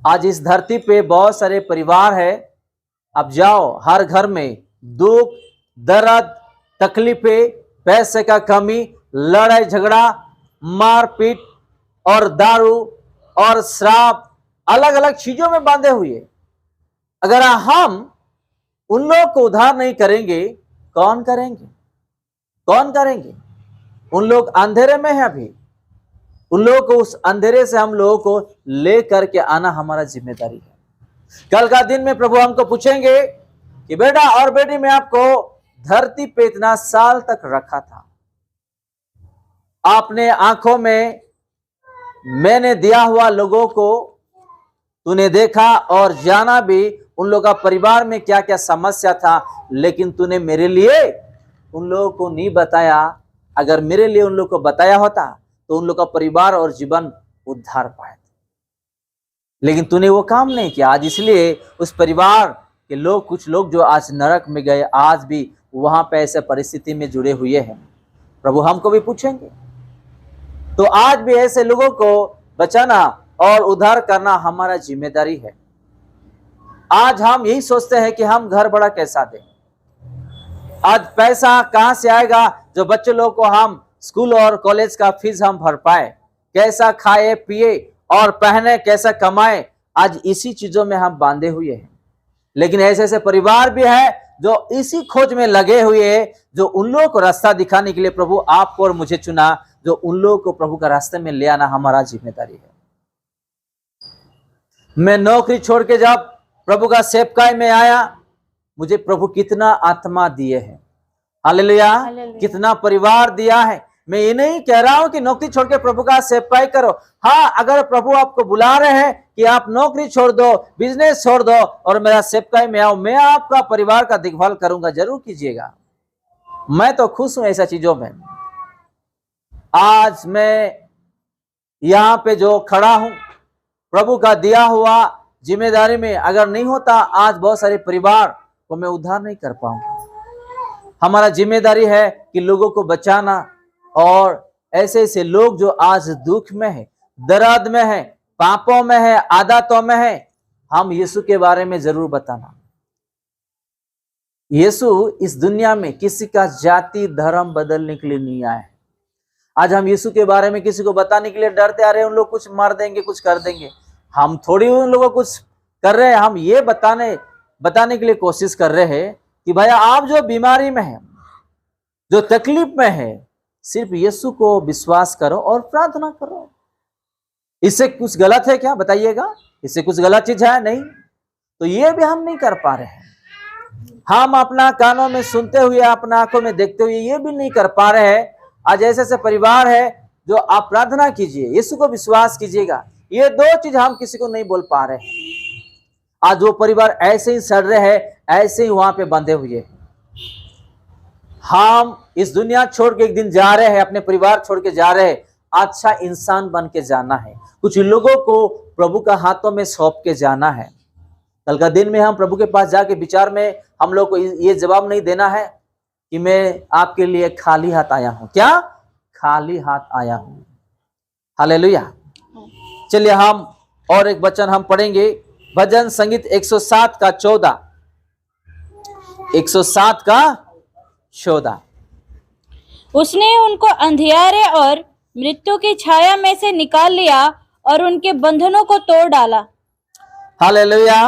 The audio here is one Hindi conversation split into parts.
आज इस धरती पे बहुत सारे परिवार है। अब जाओ हर घर में दुख, दर्द, तकलीफें, पैसे का कमी, लड़ाई झगड़ा, मारपीट और दारू और शराब, अलग अलग चीजों में बांधे हुए। अगर हम उन लोगों को उद्धार नहीं करेंगे, कौन करेंगे? कौन करेंगे? उन लोग अंधेरे में है अभी। उन लोगों को उस अंधेरे से हम लोगों को ले करके आना हमारा जिम्मेदारी है। कल का दिन में प्रभु हमको पूछेंगे कि बेटा और बेटी, मैं आपको धरती पे इतना साल तक रखा था, आपने आंखों में मैंने दिया हुआ लोगों को तूने देखा और जाना भी, उन लोगों का परिवार में क्या क्या समस्या था, लेकिन तूने मेरे लिए उन लोगों को नहीं बताया। अगर मेरे लिए उन लोगों को बताया होता तो उन लोगों का परिवार और जीवन उद्धार पाए, लेकिन तूने वो काम नहीं किया। आज इसलिए उस परिवार के लोग, कुछ लोग जो आज नरक में गए, आज भी वहां पे ऐसे परिस्थिति में जुड़े हुए हैं। प्रभु हमको भी पूछेंगे। तो आज भी ऐसे लोगों को बचाना और उद्धार करना हमारा जिम्मेदारी है। आज हम यही सोचते हैं कि हम घर बड़ा कैसा दें, आज पैसा कहां से आएगा जो बच्चे लोग को हम स्कूल और कॉलेज का फीस हम भर पाए, कैसा खाए पिए और पहने, कैसा कमाए। आज इसी चीजों में हम बांधे हुए हैं। लेकिन ऐसे ऐसे परिवार भी है जो इसी खोज में लगे हुए हैं, जो उन लोगों को रास्ता दिखाने के लिए प्रभु आपको और मुझे चुना, जो उन लोगों को प्रभु का रास्ते में ले आना हमारा जिम्मेदारी है। मैं नौकरी छोड़ के जब प्रभु का सेवकाई में आया, मुझे प्रभु कितना आत्मा दिए हैं, हालेलुया, कितना परिवार दिया है। मैं ये नहीं कह रहा हूं कि नौकरी छोड़ के प्रभु का सेवकाई करो। हाँ, अगर प्रभु आपको बुला रहे हैं कि आप नौकरी छोड़ दो, बिजनेस छोड़ दो और मेरा सेवकाई में आओ, मैं आपका परिवार का देखभाल करूंगा, जरूर कीजिएगा। मैं तो खुश हूं ऐसा चीजों में। आज मैं यहां पे जो खड़ा हूं, प्रभु का दिया हुआ जिम्मेदारी में अगर नहीं होता, आज बहुत सारे परिवार को मैं उद्धार नहीं कर पाऊंगा। हमारा जिम्मेदारी है कि लोगों को बचाना, और ऐसे ऐसे लोग जो आज दुख में है, दर्द में है, पापों में है, आदतों में है, हम यीशु के बारे में जरूर बताना। यीशु इस दुनिया में किसी का जाति धर्म बदलने के लिए नहीं आया है। आज हम यीशु के बारे में किसी को बताने के लिए डरते आ रहे हैं, उन लोग कुछ मार देंगे, कुछ कर देंगे। हम थोड़ी उन लोगों को कुछ कर रहे हैं, हम ये बताने के लिए कोशिश कर रहे हैं कि भैया आप जो बीमारी में है, जो तकलीफ में है, सिर्फ यीशु को विश्वास करो और प्रार्थना करो। इससे कुछ गलत है क्या? बताइएगा, इससे कुछ गलत चीज है? नहीं। तो ये भी हम नहीं कर पा रहे हैं। हम अपना कानों में सुनते हुए, अपना आंखों में देखते हुए ये भी नहीं कर पा रहे हैं। आज ऐसे ऐसे परिवार है जो आप प्रार्थना कीजिए, यीशु को विश्वास कीजिएगा, ये दो चीज हम किसी को नहीं बोल पा रहे हैं। आज वो परिवार ऐसे ही सड़ रहे हैं, ऐसे ही वहां पे बंधे हुए हैं। हम इस दुनिया छोड़ के एक दिन जा रहे हैं, अपने परिवार छोड़ के जा रहे हैं, अच्छा इंसान बन के जाना है, कुछ लोगों को प्रभु का हाथों में सौंप के जाना है। कल का दिन में हम प्रभु के पास जाके विचार में हम लोग को ये जवाब नहीं देना है कि मैं आपके लिए खाली हाथ आया हूं। क्या खाली हाथ आया हूं? हालेलुया। चलिए हम और एक वचन हम पढ़ेंगे, भजन संगीत 107 का 14, 107 का 14। उसने उनको अंधियारे और मृत्यु की छाया में से निकाल लिया और उनके बंधनों को तोड़ डाला। हालेलुया।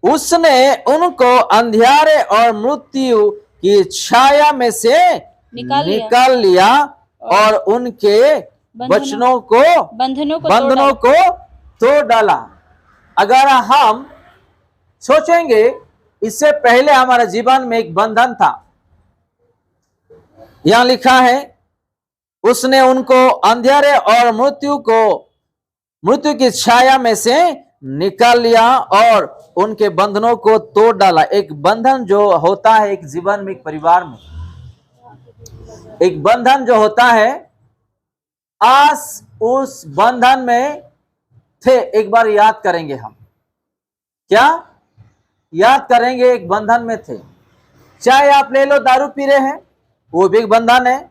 उसने उनको अंधियारे और मृत्यु की छाया में से निकाल लिया और उनके बंधनों को तोड़ डाला। अगर हम सोचेंगे, इससे पहले हमारे जीवन में एक बंधन था। यहां लिखा है, उसने उनको अंधेरे और मृत्यु की छाया में से निकाल लिया और उनके बंधनों को तोड़ डाला। एक बंधन जो होता है एक जीवन में, एक परिवार में, एक बंधन जो होता है, आज उस बंधन में थे। एक बार याद करेंगे हम, क्या याद करेंगे? एक बंधन में थे। चाहे आप ले लो, दारू पी रहे हैं, वो भी एक बंधन है।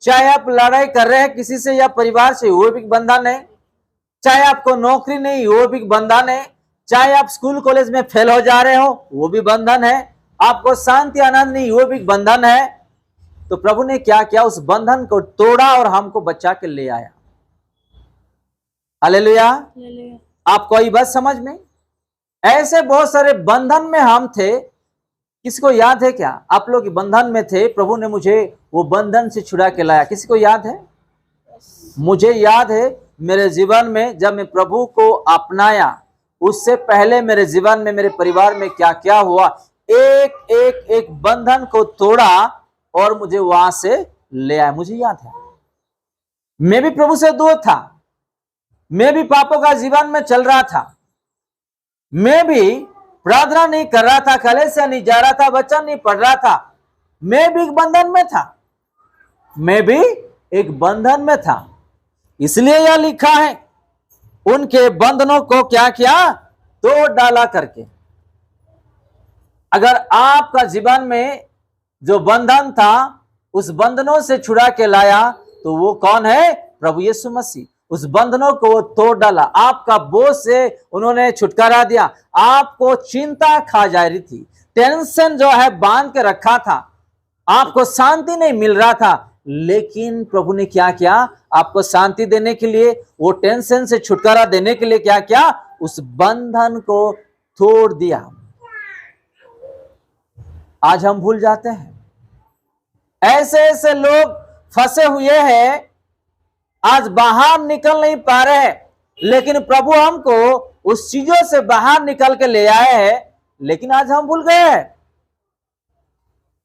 चाहे आप लड़ाई कर रहे हैं किसी से या परिवार से, वो भी एक बंधन है। चाहे आपको नौकरी नहीं, वो भी बंधन है। चाहे आप स्कूल कॉलेज में फेल हो जा रहे हो, वो भी बंधन है। आपको शांति आनंद नहीं, वो भी बंधन है। तो प्रभु ने क्या किया, उस बंधन को तोड़ा और हमको बचा के ले आया। हालेलुया। आपको ये बात समझ में? ऐसे बहुत सारे बंधन में हम थे। किसी को याद है क्या, आप लोग बंधन में थे, प्रभु ने मुझे वो बंधन से छुड़ा के लाया? किसी को याद है? मुझे याद है मेरे जीवन में जब मैं प्रभु को अपनाया, उससे पहले मेरे जीवन में, मेरे परिवार में क्या क्या हुआ। एक एक एक बंधन को तोड़ा और मुझे वहां से ले आया। मुझे याद है, मैं भी प्रभु से दूर था, मैं भी पापों का जीवन में चल रहा था, मैं भी प्रार्थना नहीं कर रहा था, कलीसिया नहीं जा रहा था, वचन नहीं पढ़ रहा था। मैं भी एक बंधन में था, मैं भी एक बंधन में था। इसलिए यह लिखा है, उनके बंधनों को क्या किया, तोड़ डाला करके। अगर आपका जीवन में जो बंधन था, उस बंधनों से छुड़ा के लाया, तो वो कौन है? प्रभु यीशु मसीह। उस बंधनों को तोड़ डाला, आपका बोझ से उन्होंने छुटकारा दिया। आपको चिंता खा जा रही थी, टेंशन जो है बांध के रखा था, आपको शांति नहीं मिल रहा था, लेकिन प्रभु ने क्या किया, आपको शांति देने के लिए, वो टेंशन से छुटकारा देने के लिए क्या किया, उस बंधन को तोड़ दिया। आज हम भूल जाते हैं, ऐसे ऐसे लोग फंसे हुए हैं, आज बाहर निकल नहीं पा रहे हैं। लेकिन प्रभु हमको उस चीजों से बाहर निकल के ले आए हैं, लेकिन आज हम भूल गए।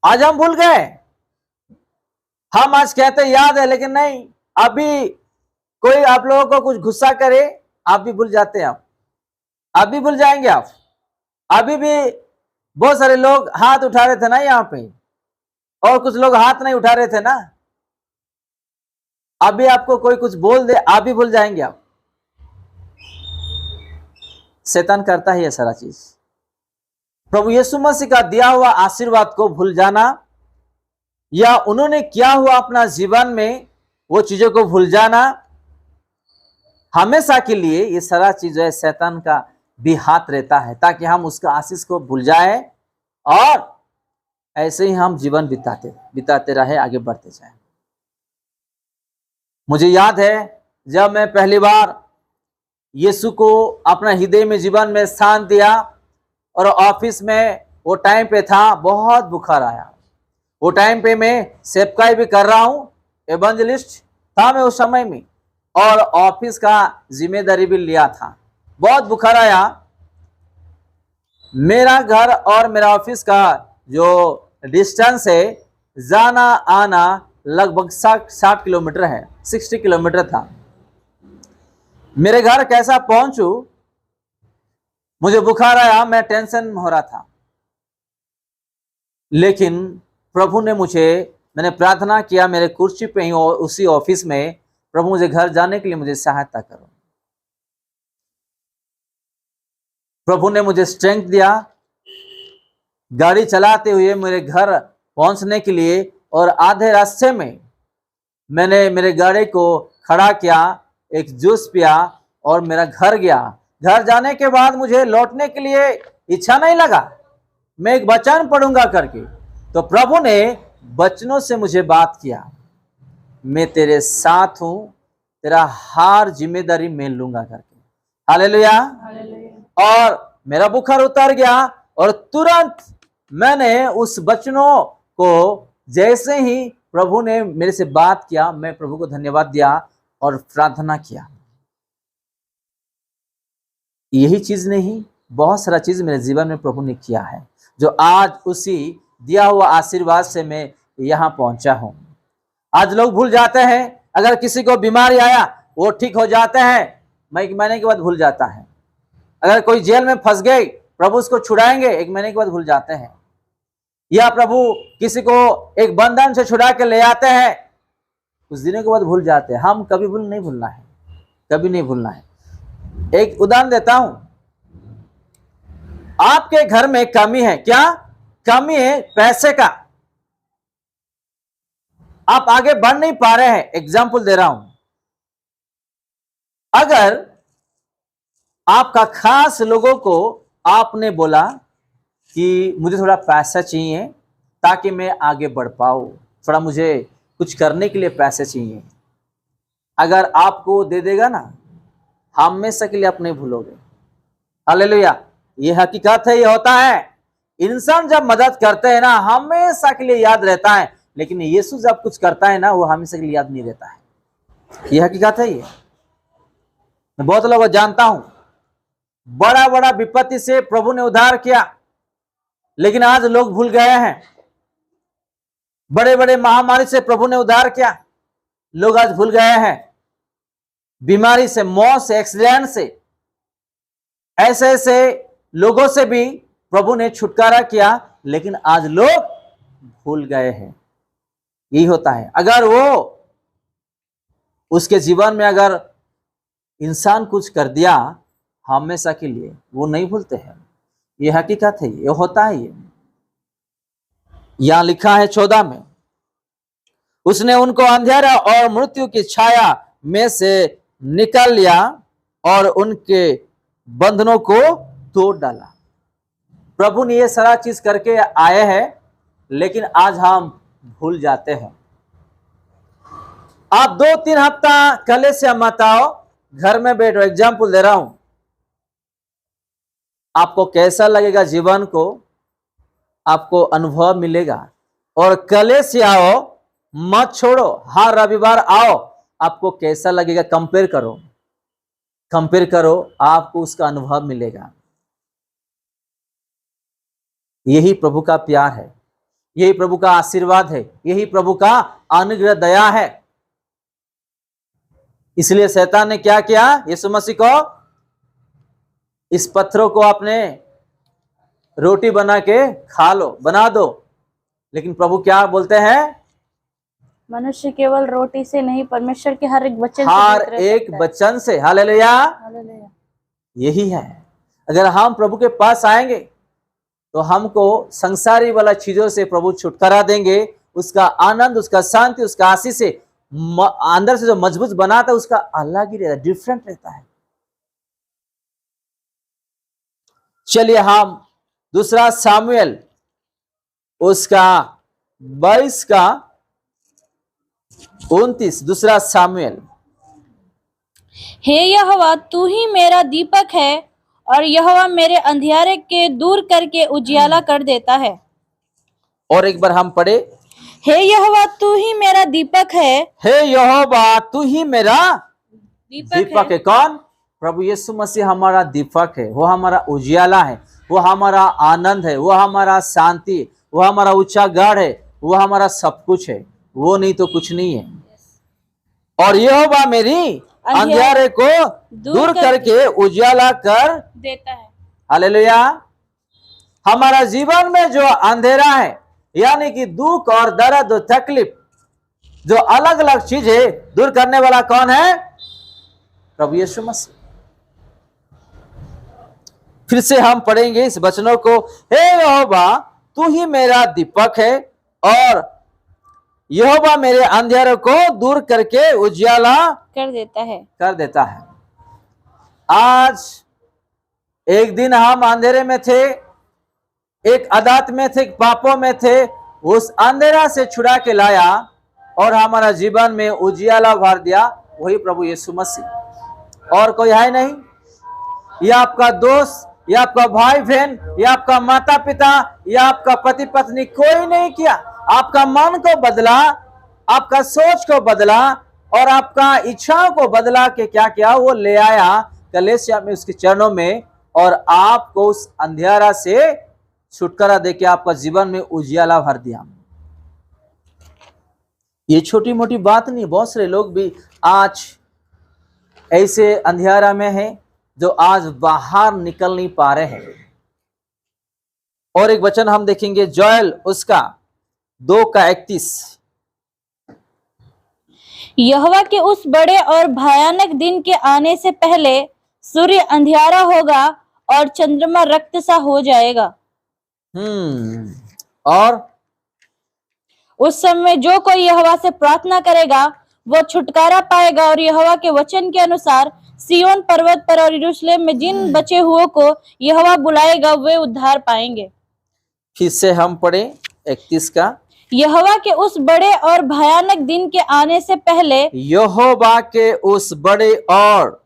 आज हम भूल गए। हम आज कहते याद है, लेकिन नहीं। अभी कोई आप लोगों को कुछ गुस्सा करे, आप भी भूल जाते हैं। आप भी भूल जाएंगे। आप अभी भी बहुत सारे लोग हाथ उठा रहे थे ना यहाँ पे, और कुछ लोग हाथ नहीं उठा रहे थे ना। अभी आपको कोई कुछ बोल दे, आप भी भूल जाएंगे। आप शैतान करता है ये सारा चीज। प्रभु यीशु मसीह का दिया हुआ आशीर्वाद को भूल जाना, या उन्होंने किया हुआ अपना जीवन में वो चीजों को भूल जाना, हमेशा के लिए ये सारा चीज है शैतान का भी हाथ रहता है, ताकि हम उसका आशीष को भूल जाए और ऐसे ही हम जीवन बिताते रहे, आगे बढ़ते जाए। मुझे याद है जब मैं पहली बार यीशु को अपना हृदय में, जीवन में स्थान दिया, और ऑफिस में वो टाइम पे था, बहुत बुखार आया। वो टाइम पे मैं सेवकाई भी कर रहा हूँ, एवेंजलिस्ट था मैं उस समय में, और ऑफिस का जिम्मेदारी भी लिया था। बहुत बुखार आया। मेरा घर और मेरा ऑफिस का जो डिस्टेंस है, जाना आना लगभग 60 किलोमीटर है, 60 किलोमीटर था। मेरे घर कैसा पहुंचू, मुझे बुखार आया, मैं टेंशन हो रहा था। लेकिन प्रभु ने मैंने प्रार्थना किया मेरे कुर्सी पे ही, उसी ऑफिस में, प्रभु मुझे घर जाने के लिए मुझे सहायता करो। प्रभु ने मुझे स्ट्रेंथ दिया गाड़ी चलाते हुए मेरे घर पहुंचने के लिए, और आधे रास्ते में मैंने मेरे गाड़ी को खड़ा किया, एक जूस पिया और मेरा घर गया। घर जाने के बाद मुझे लौटने के लिए इच्छा नहीं लगा, मैं एक वचन पढ़ूंगा करके। तो प्रभु ने वचनों से मुझे बात किया, मैं तेरे साथ हूं, तेरा हर जिम्मेदारी मैं लूंगा करके। हालेलुया। और मेरा बुखार उतर गया, और तुरंत मैंने उस वचनों को, जैसे ही प्रभु ने मेरे से बात किया, मैं प्रभु को धन्यवाद दिया और प्रार्थना किया। यही चीज नहीं, बहुत सारा चीज मेरे जीवन में प्रभु ने किया है, जो आज उसी दिया हुआ आशीर्वाद से मैं यहां पहुंचा हूं। आज लोग भूल जाते हैं, अगर किसी को बीमारी आया वो ठीक हो जाते हैं, एक महीने के बाद भूल जाता है। अगर कोई जेल में फंस गई, प्रभु उसको छुड़ाएंगे, एक महीने के बाद भूल जाते हैं। या प्रभु किसी को एक बंधन से छुड़ा के ले आते हैं, कुछ दिनों के बाद भूल जाते हैं। हम कभी नहीं भूलना है, कभी नहीं भूलना है। एक उदाहरण देता हूं, आपके घर में कमी है, क्या कमी है? पैसे का। आप आगे बढ़ नहीं पा रहे हैं। एग्जाम्पल दे रहा हूं, अगर आपका खास लोगों को आपने बोला कि मुझे थोड़ा पैसा चाहिए ताकि मैं आगे बढ़ पाऊं, थोड़ा मुझे कुछ करने के लिए पैसे चाहिए। अगर आपको दे देगा ना, हमेशा के लिए आप नहीं भूलोगे। हालेलुया, ये हकीकत है, ये होता है। इंसान जब मदद करते हैं ना, हमेशा के लिए याद रहता है, लेकिन यीशु जब कुछ करता है ना, वो हमेशा के लिए याद नहीं रहता है। ये हकीकत है। ये मैं बहुत लोगों को जानता हूं, बड़ा बड़ा विपत्ति से प्रभु ने उद्धार किया, लेकिन आज लोग भूल गए हैं। बड़े बड़े महामारी से प्रभु ने उद्धार किया, लोग आज भूल गए हैं। बीमारी से, मौत से, एक्सीडेंट से, ऐसे ऐसे लोगों से भी प्रभु ने छुटकारा किया, लेकिन आज लोग भूल गए हैं। यही होता है। अगर वो उसके जीवन में अगर इंसान कुछ कर दिया हमेशा के लिए, वो नहीं भूलते हैं। ये हकीकत है, ये होता है। ये यहां लिखा है 14 में, उसने उनको अंधेरा और मृत्यु की छाया में से निकाल लिया और उनके बंधनों को तोड़ डाला। प्रभु ने ये सारा चीज करके आए हैं, लेकिन आज हम भूल जाते हैं। आप 2-3 हफ्ता कले से मत आओ, घर में बैठो। एग्जाम्पल दे रहा हूं, आपको कैसा लगेगा जीवन को, आपको अनुभव मिलेगा। और कले से आओ, मत छोड़ो, हर रविवार आओ, आपको कैसा लगेगा कंपेयर करो, कंपेयर करो, आपको उसका अनुभव मिलेगा। यही प्रभु का प्यार है, यही प्रभु का आशीर्वाद है, यही प्रभु का अनुग्रह दया है। इसलिए शैतान ने क्या किया, यीशु मसीह को, इस पत्थरों को आपने रोटी बना के खा लो, बना दो। लेकिन प्रभु क्या बोलते हैं, मनुष्य केवल रोटी से नहीं, परमेश्वर के हर एक वचन हर एक वचन से। Hallelujah, hallelujah. यही है। अगर हम प्रभु के पास आएंगे तो हमको संसारी वाला चीजों से प्रभु छुटकारा देंगे। उसका आनंद, उसका शांति, उसका आशीष से अंदर से जो मजबूत बनाता है, उसका अलग ही रहता है, डिफरेंट रहता है। चलिए हम दूसरा सामुएल उसका 22 का 29, दूसरा सामुएल। हे यहोवा, तू ही मेरा दीपक है और यहोवा मेरे अंधियारे के दूर करके उजियाला कर देता है। और एक बार हम पढ़े, हे यहोवा, तू ही मेरा दीपक है। हे यहोवा, तू ही मेरा दीपक दीपक है। कौन? प्रभु यीशु मसीह हमारा दीपक है, वो हमारा उजियाला है, वो हमारा आनंद है, वो हमारा शांति, वो हमारा ऊंचा गढ़ है, वो हमारा सब कुछ है। वो नहीं तो कुछ नहीं है। और यहोवा मेरी अंधियारे को दूर करके उजियाला कर देता है। हालेलुया। हमारा जीवन में जो अंधेरा है, यानी कि दुख और दर्द और तकलीफ, जो अलग अलग चीज है, दूर करने वाला कौन है? प्रभु यीशु मसीह। फिर से हम पढ़ेंगे इस वचनों को, हे यहोवा, तू ही मेरा दीपक है और यहोवा मेरे अंधेरे को दूर करके उजियाला कर देता है। आज एक दिन हम अंधेरे में थे, एक आदत में थे, पापों में थे, उस अंधेरा से छुड़ा के लाया और हमारा जीवन में उजियाला भर दिया, वही प्रभु यीशु मसीह। और कोई है नहीं। या आपका दोस्त, या आपका भाई बहन, या आपका माता पिता, या आपका पति पत्नी, कोई नहीं किया। आपका मन को बदला, आपका सोच को बदला और आपका इच्छाओं को बदला के क्या किया, वो ले आया कलीसिया में उसके चरणों में, और आपको उस अंधेरा से छुटकारा देके आपका जीवन में उजियाला भर दिया। ये छोटी मोटी बात नहीं। बहुत सारे लोग भी आज ऐसे अंधेरा में हैं जो आज बाहर निकल नहीं पा रहे हैं। और एक वचन हम देखेंगे, जोएल उसका 2 का 31। यहोवा के उस बड़े और भयानक दिन के आने से पहले सूर्य अंधियारा होगा और चंद्रमा रक्त सा हो जाएगा। और उस समय जो कोई यहोवा से प्रार्थना करेगा वो छुटकारा पाएगा और यहोवा के वचन के अनुसार सिय्योन पर्वत पर और यरूशलेम में जिन बचे हुओं को यहोवा बुलाएगा वे उद्धार पाएंगे। फिर से हम पढ़े 31 का। यहोवा के उस बड़े और भयानक दिन के आने से पहले यहोवा के उस बड़े और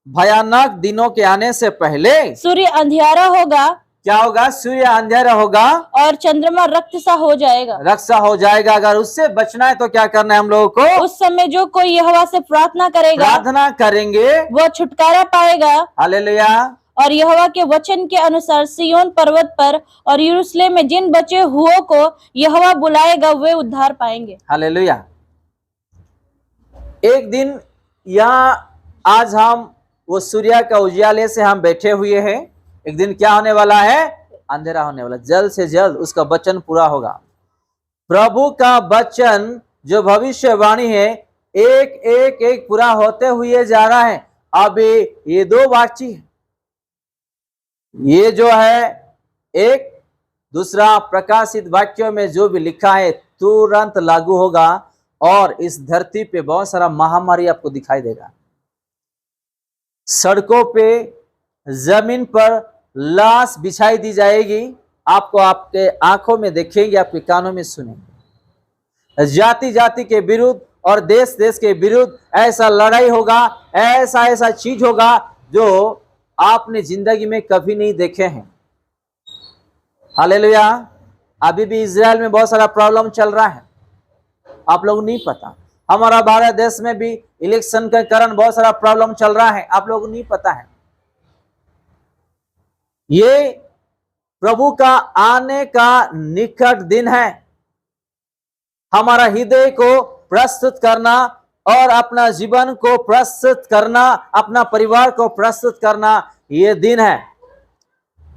भयानक दिनों के आने से पहले सूर्य अंधियारा होगा क्या होगा? सूर्य अंधेरा होगा और चंद्रमा रक्त सा हो जाएगा। रक्षा हो जाएगा। अगर उससे बचना है तो क्या करना है हम लोगों को? उस समय जो कोई यहोवा से प्रार्थना करेगा प्रार्थना करेंगे, वो छुटकारा पाएगा। हालेलुया। और यहोवा के वचन के अनुसार सिय्योन पर्वत पर और यरूशलेम में जिन बचे हुओं को यहोवा बुलाएगा वे उद्धार पाएंगे। हालेलुया। एक दिन यहाँ आज हम वो सूर्य का उजियाले से हम बैठे हुए हैं। एक दिन क्या होने वाला है? अंधेरा होने वाला। जल्द से जल्द उसका वचन पूरा होगा। प्रभु का वचन जो भविष्यवाणी है एक एक एक पूरा होते हुए जा रहा है। अब ये दो बाकी है। ये जो है एक, दूसरा प्रकाशित वाक्यों में जो भी लिखा है तुरंत लागू होगा और इस धरती पे बहुत सारा महामारी आपको दिखाई देगा। सड़कों पे, जमीन पर लाश बिछाई दी जाएगी। आपको आपके आंखों में देखेंगे, आपके कानों में सुनेंगे। जाति जाति के विरुद्ध और देश देश के विरुद्ध ऐसा लड़ाई होगा, ऐसा ऐसा चीज होगा जो आपने जिंदगी में कभी नहीं देखे हैं। हालेलुया। अभी भी इजराइल में बहुत सारा प्रॉब्लम चल रहा है, आप लोग नहीं पता। हमारा भारत देश में भी इलेक्शन के कारण बहुत सारा प्रॉब्लम चल रहा है, आप लोग नहीं पता है। ये प्रभु का आने का निकट दिन है। हमारा हृदय को प्रस्तुत करना और अपना जीवन को प्रस्तुत करना, अपना परिवार को प्रस्तुत करना, ये दिन है।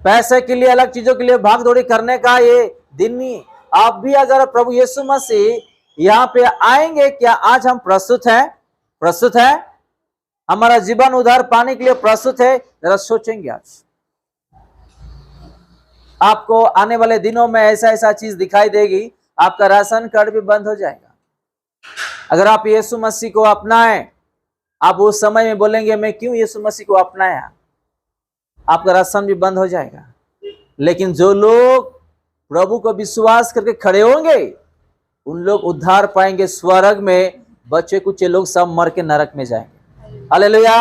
पैसे के लिए, अलग चीजों के लिए भाग दौड़ी करने का ये दिन नहीं। आप भी अगर प्रभु यीशु मसीह यहाँ पे आएंगे, क्या आज हम प्रस्तुत हैं? प्रस्तुत है? हमारा जीवन उद्धार पाने के लिए प्रस्तुत है? जरा सोचेंगे आज। आपको आने वाले दिनों में ऐसा ऐसा चीज दिखाई देगी, आपका राशन कार्ड भी बंद हो जाएगा। अगर आप यीशु मसीह को अपनाएं, आप उस समय में बोलेंगे मैं क्यों यीशु मसीह को अपनाया, आपका राशन भी बंद हो जाएगा। लेकिन जो लोग प्रभु को विश्वास करके खड़े होंगे उन लोग उद्धार पाएंगे। स्वर्ग में बच्चे कुछ लोग सब मर के नरक में जाएंगे। हालेलुया।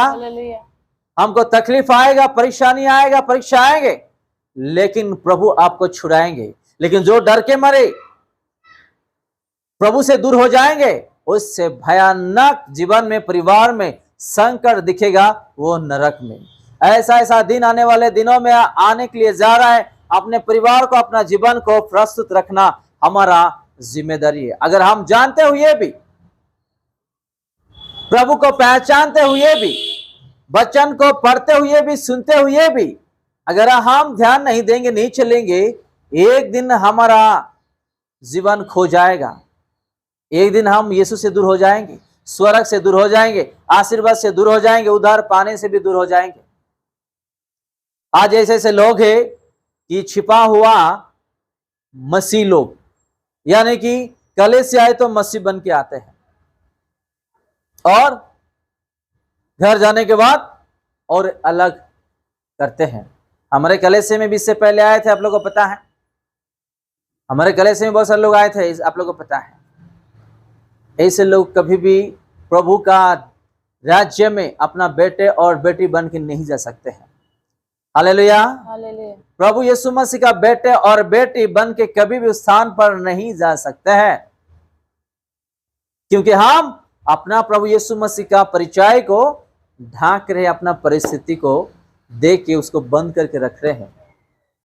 हमको तकलीफ आएगा, परेशानी आएगा, परीक्षा आएंगे, लेकिन प्रभु आपको छुड़ाएंगे। लेकिन जो डर के मरे, प्रभु से दूर हो जाएंगे, उससे भयानक जीवन में, परिवार में संकट दिखेगा, वो नरक में। ऐसा ऐसा दिन आने वाले दिनों में आने के लिए जा रहा है। अपने परिवार को, अपना जीवन को प्रस्तुत रखना हमारा जिम्मेदारी है। अगर हम जानते हुए भी, प्रभु को पहचानते हुए भी, वचन को पढ़ते हुए भी, सुनते हुए भी अगर हम ध्यान नहीं देंगे, नहीं चलेंगे, एक दिन हमारा जीवन खो जाएगा। एक दिन हम यीशु से दूर हो जाएंगे, स्वर्ग से दूर हो जाएंगे, आशीर्वाद से दूर हो जाएंगे, उद्धार पाने से भी दूर हो जाएंगे। आज ऐसे ऐसे लोग हैं कि छिपा हुआ मसीह लोग, यानी कि कले से आए तो मसीह बन के आते हैं और घर जाने के बाद और अलग करते हैं। हमारे कलेसे में भी इससे पहले आए थे, आप लोगों को पता है। हमारे कलेसे में बहुत सारे लोग आए थे, आप लोगों को पता है। ऐसे लोग कभी भी प्रभु का राज्य में अपना बेटे और बेटी बन के नहीं जा सकते हैं। हालेलुया। प्रभु यीशु मसीह का बेटे और बेटी बन के कभी भी उस स्थान पर नहीं जा सकते हैं, क्योंकि हम अपना प्रभु यीशु मसीह का परिचय को ढांक रहे, अपना परिस्थिति को देख के उसको बंद करके रख रहे हैं।